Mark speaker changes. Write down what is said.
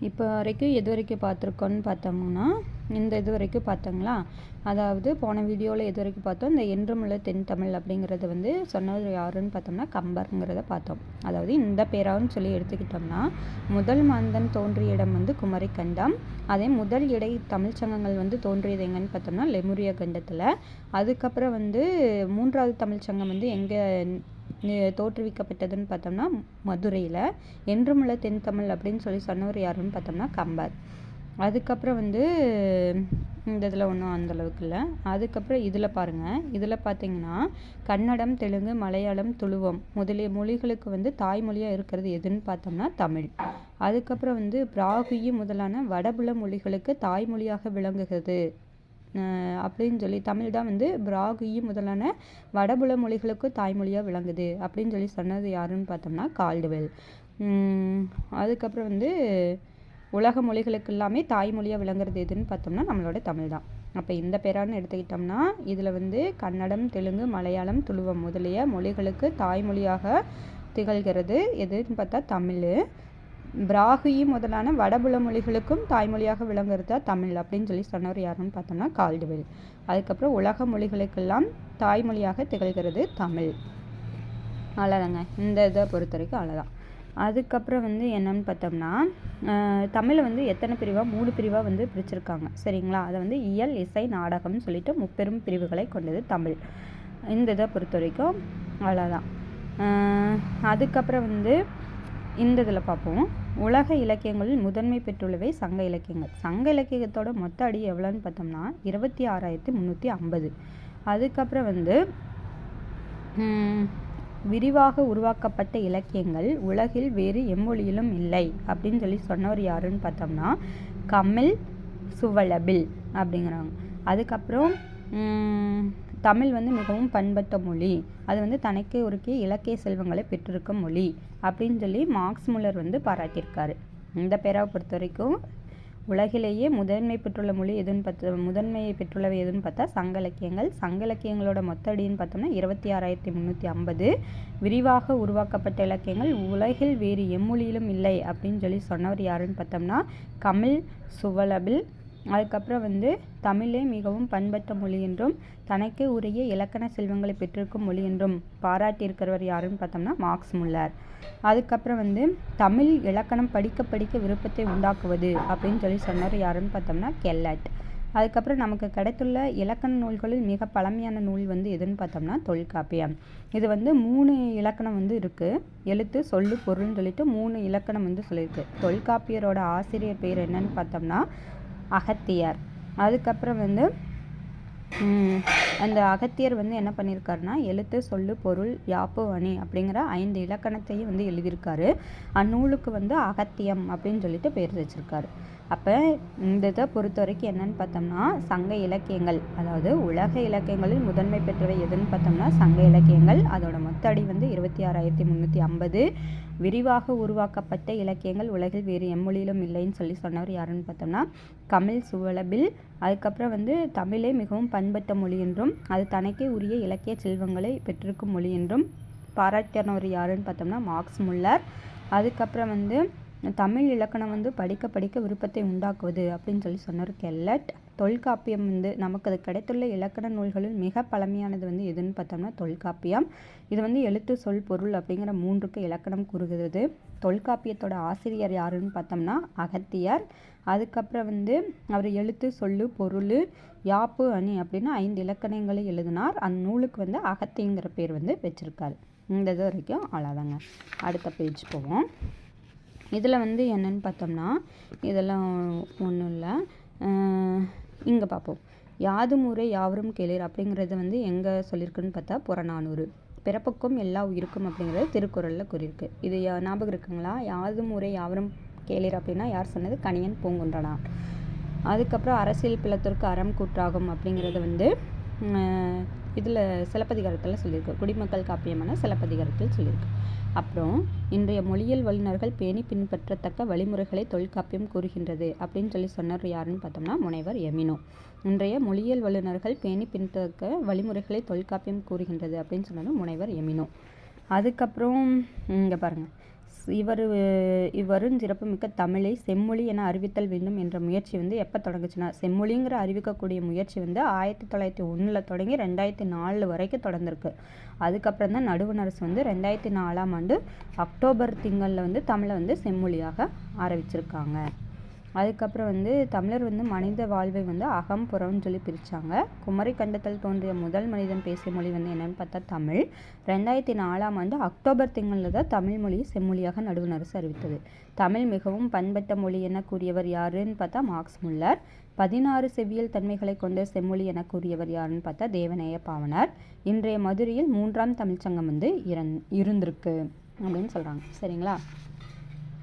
Speaker 1: இப்போ வரைக்கும் எது வரைக்கும் பார்த்துருக்கோன்னு பார்த்தோம்னா இது வரைக்கும் பார்த்தோங்களா. அதாவது போன வீடியோவில் எது வரைக்கும் பார்த்தோம், இந்த என்றுமுள்ள தென் தமிழ் அப்படிங்கிறது சொன்னது யாருன்னு பார்த்தோம்னா கம்பருங்கிறத பார்த்தோம். அதாவது இந்த பேரான்னு சொல்லி எடுத்துக்கிட்டோம்னா முதல் மாந்தன் தோன்றிய இடம் குமரி கண்டம். அதே முதல் இடை தமிழ் சங்கங்கள் தோன்றியது எங்கன்னு பார்த்தோம்னா லெமுரிய கண்டத்தில். அதுக்கப்புறம் மூன்றாவது தமிழ் சங்கம் எங்கே தோற்றுவிக்கப்பட்டதுன்னு பார்த்தோம்னா மதுரையில். என்றுமுள்ள தென் தமிழ் அப்படின்னு சொல்லி சொன்னவர் யாருன்னு பார்த்தோம்னா கம்பர். அதுக்கப்புறம் இந்த இதில் ஒன்றும் அந்தளவுக்கு இல்லை. அதுக்கப்புறம் இதில் பாருங்கள், இதில் பார்த்தீங்கன்னா கன்னடம், தெலுங்கு, மலையாளம், துளுவம் முதலிய மொழிகளுக்கு தாய்மொழியாக இருக்கிறது எதுன்னு பார்த்தோம்னா தமிழ். அதுக்கப்புறம் பிராகுயி முதலான வடபுல மொழிகளுக்கு தாய்மொழியாக விளங்குகிறது அப்படின்னு சொல்லி தமிழ் தான் பிராகுயி முதலான வடபுல மொழிகளுக்கு தாய்மொழியாக விளங்குது அப்படின்னு சொல்லி சொன்னது யாருன்னு பார்த்தோம்னா கால்டுவெல். அதுக்கப்புறம் உலக மொழிகளுக்கு எல்லாமே தாய்மொழியாக விளங்குறது எதுன்னு பார்த்தோம்னா நம்மளோட தமிழ் தான். அப்போ இந்த பேரான்னு எடுத்துக்கிட்டோம்னா இதில் கன்னடம், தெலுங்கு, மலையாளம், துளுவம் முதலிய மொழிகளுக்கு தாய்மொழியாக திகழ்கிறது எதுன்னு பார்த்தா தமிழ். பிராகுயி முதலான வடபுல மொழிகளுக்கும் தாய்மொழியாக விளங்குறதா தமிழ் அப்படின்னு சொல்லி சொன்னவர் யாருன்னு பார்த்தோம்னா கால்டுவெல். அதுக்கப்புறம் உலக மொழிகளுக்கெல்லாம் தாய்மொழியாக திகழ்கிறது தமிழ். அவ்வளோதாங்க, இந்த இதை பொறுத்த வரைக்கும் அவ்வளோதான். அதுக்கப்புறம் என்னன்னு பார்த்தோம்னா தமிழை எத்தனை பிரிவாக 3 பிரிவாக பிரிச்சிருக்காங்க சரிங்களா. அதை இயல், இசை, நாடகம்னு சொல்லிட்டு 3 பிரிவுகளை கொண்டது தமிழ். இந்த இதை பொறுத்த வரைக்கும் அவ்வளோதான். அதுக்கப்புறம் இந்த இதில் பார்ப்போம். உலக இலக்கியங்களில் முதன்மை பெற்றுள்ளவை சங்க இலக்கியங்கள். சங்க இலக்கியத்தோட மொத்த அடி எவ்வளோன்னு பார்த்தோம்னா 26,350. அதுக்கப்புறம் விரிவாக உருவாக்கப்பட்ட இலக்கியங்கள் உலகில் வேறு எம்மொழியிலும் இல்லை அப்படின்னு சொல்லி சொன்னவர் யாருன்னு பார்த்தோம்னா கமில் சுவலபில் அப்படிங்கிறாங்க. அதுக்கப்புறம் தமிழ் மிகவும் பண்பட்ட மொழி, அது தனக்கே உருக்கிய இலக்கிய செல்வங்களை பெற்றிருக்கும் மொழி அப்படின்னு சொல்லி மார்க்ஸ் முல்லர் பாராட்டியிருக்காரு. இந்த பேராவை பொறுத்த வரைக்கும் உலகிலேயே முதன்மையை பெற்றுள்ளவை எதுன்னு பார்த்தா சங்க இலக்கியங்கள். சங்க இலக்கியங்களோட மொத்த அடின்னு பார்த்தோம்னா 26,350. விரிவாக உருவாக்கப்பட்ட இலக்கியங்கள் உலகில் வேறு எம்மொழியிலும் இல்லை அப்படின்னு சொல்லி சொன்னவர் யாருன்னு பார்த்தோம்னா கமில் சுவலபில். அதுக்கப்புறம் தமிழே மிகவும் பண்பட்ட மொழி என்றும் தனக்கே உரிய இலக்கண செல்வங்களை பெற்றிருக்கும் மொழி என்றும் பாராட்டியிருக்கிறவர் யாருன்னு பார்த்தோம்னா மார்க்ஸ் முல்லர். அதுக்கப்புறம் தமிழ் இலக்கணம் படிக்க படிக்க விருப்பத்தை உண்டாக்குவது அப்படின்னு சொல்லி சொன்னவர் யாருன்னு பார்த்தோம்னா கெல்லட். அதுக்கப்புறம் நமக்கு கிடைத்துள்ள இலக்கண நூல்களில் மிக பழமையான நூல் எதுன்னு பார்த்தோம்னா தொல்காப்பியம். இது 3 இலக்கணம் இருக்குது. எழுத்து, சொல்லு, பொருள்னு சொல்லிட்டு 3 இலக்கணம் சொல்லியிருக்கு. தொல்காப்பியரோட ஆசிரியர் பேர் என்னன்னு பார்த்தோம்னா அகத்தியர். அதுக்கப்புறம் அந்த அகத்தியர் என்ன பண்ணியிருக்காருன்னா எழுத்து, சொல்லு, பொருள், யாப்பு, அணி அப்படிங்கிற 5 இலக்கணத்தையும் எழுதியிருக்காரு. அந்நூலுக்கு அகத்தியம் அப்படின்னு சொல்லிட்டு பேர் வச்சிருக்காரு. அப்போ இந்த இதை பொறுத்த வரைக்கும் என்னன்னு பார்த்தோம்னா சங்க இலக்கியங்கள், அதாவது உலக இலக்கியங்களில் முதன்மை பெற்றவை எதுன்னு பார்த்தோம்னா சங்க இலக்கியங்கள். அதோட மொத்த அடி 26,350. விரிவாக உருவாக்கப்பட்ட இலக்கியங்கள் உலகில் வேறு எம்மொழியிலும் இல்லைன்னு சொல்லி சொன்னவர் யாருன்னு பார்த்தோம்னா கமில் சுவலபில். அதுக்கப்புறம் தமிழே மிகவும் பண்பட்ட மொழி என்றும் அது தனக்கே உரிய இலக்கிய செல்வங்களை பெற்றிருக்கும் மொழி என்றும் பாராட்டினவர் யாருன்னு பார்த்தோம்னா மார்க்ஸ் முல்லர். அதுக்கப்புறம் தமிழ் இலக்கணம் படிக்க படிக்க விருப்பத்தை உண்டாக்குவது அப்படின்னு சொல்லி சொன்னார் கெல்லட். தொல்காப்பியம் நமக்கு அது கிடைத்துள்ள இலக்கண நூல்களில் மிக பழமையானது எதுன்னு பார்த்தோம்னா தொல்காப்பியம். இது எழுத்து, சொல், பொருள் அப்படிங்கிற 3க்கு இலக்கணம் கூறுகிறது. தொல்காப்பியத்தோட ஆசிரியர் யாருன்னு பார்த்தோம்னா அகத்தியர். அதுக்கப்புறம் அவர் எழுத்து, சொல்லு, பொருள், யாப்பு, அணி அப்படின்னு 5 இலக்கணங்களை எழுதினார். அந்த நூலுக்கு அகத்தியங்கிற பேர் வச்சிருக்காரு. இந்த இது வரைக்கும் அவ்வளோதாங்க. அடுத்த பேஜ் போவோம். இதில் என்னென்னு பார்த்தோம்னா இதெல்லாம் ஒன்றும் இல்லை. இங்கே பார்ப்போம். யாதும் ஊரே யாவரும் கேளீர் அப்படிங்கிறது எங்கே சொல்லியிருக்குன்னு பார்த்தா புறநானூறு. பிறப்புக்கும் எல்லா உயிருக்கும் அப்படிங்கிறது திருக்குறளில் கூறியிருக்கு. இது ஞாபகம் இருக்குங்களா? யாதும் ஊரே யாவரும் கேளீர் அப்படின்னா யார் சொன்னது? கணியன் பூங்குன்றனார். அதுக்கப்புறம் அரசியல் பிளத்திற்கு அறம் கூற்றாகும் அப்படிங்கிறது இதில் சிலப்பதிகாரத்தில் சொல்லியிருக்கு. குடிமக்கள் காப்பியமான சிலப்பதிகாரத்தில் சொல்லியிருக்கு. அப்புறம் இன்றைய மொழியியல் வல்லுநர்கள் பேணி பின்பற்றத்தக்க வழிமுறைகளை தொல்காப்பியம் கூறுகின்றது அப்படின்னு சொல்லி சொன்னார் யாருன்னு பார்த்தோம்னா முனைவர் எமினோ. இன்றைய மொழியியல் வல்லுநர்கள் பேணி பின்பற்றத்தக்க வழிமுறைகளை தொல்காப்பியம் கூறுகின்றது அப்படின்னு சொன்னாலும் முனைவர் எமினோ. அதுக்கப்புறம் இங்கே பாருங்கள், இவரும் சிறப்புமிக்க தமிழை செம்மொழி என அறிவித்தல் வேண்டும் என்ற முயற்சி வந்து எப்போ தொடங்குச்சுன்னா, செம்மொழிங்கிற அறிவிக்கக்கூடிய முயற்சி வந்து 1901 தொடங்கி 2004 வரைக்கும் தொடர்ந்துருக்கு. அதுக்கப்புறம் தான் நடுவண் அரசு வந்து 2004 அக்டோபர் திங்களில் வந்து தமிழை வந்து செம்மொழியாக ஆரம்பிச்சிருக்காங்க. அதுக்கப்புறம் வந்து தமிழர் வந்து மனித வாழ்வை வந்து அகம் புறம்னு சொல்லி பிரித்தாங்க. குமரி கண்டத்தில் தோன்றிய முதல் மனிதன் பேசிய மொழி வந்து என்னென்னு பார்த்தா தமிழ். 2004 அக்டோபர் திங்களில் தான் தமிழ் மொழியை செம்மொழியாக நடுவண் அரசு அறிவித்தது. தமிழ் மிகவும் பண்பட்ட மொழி என கூறியவர் யாருன்னு பார்த்தா மார்க்ஸ் முல்லர். 16 செவ்வியல் தன்மைகளை கொண்ட செம்மொழி என கூறியவர் யாருன்னு பார்த்தா தேவநேய பாவனர். இன்றைய மதுரையில் 3ஆம் தமிழ்ச்சங்கம் வந்து இருந்திருக்கு அப்படின்னு சொல்கிறாங்க. சரிங்களா?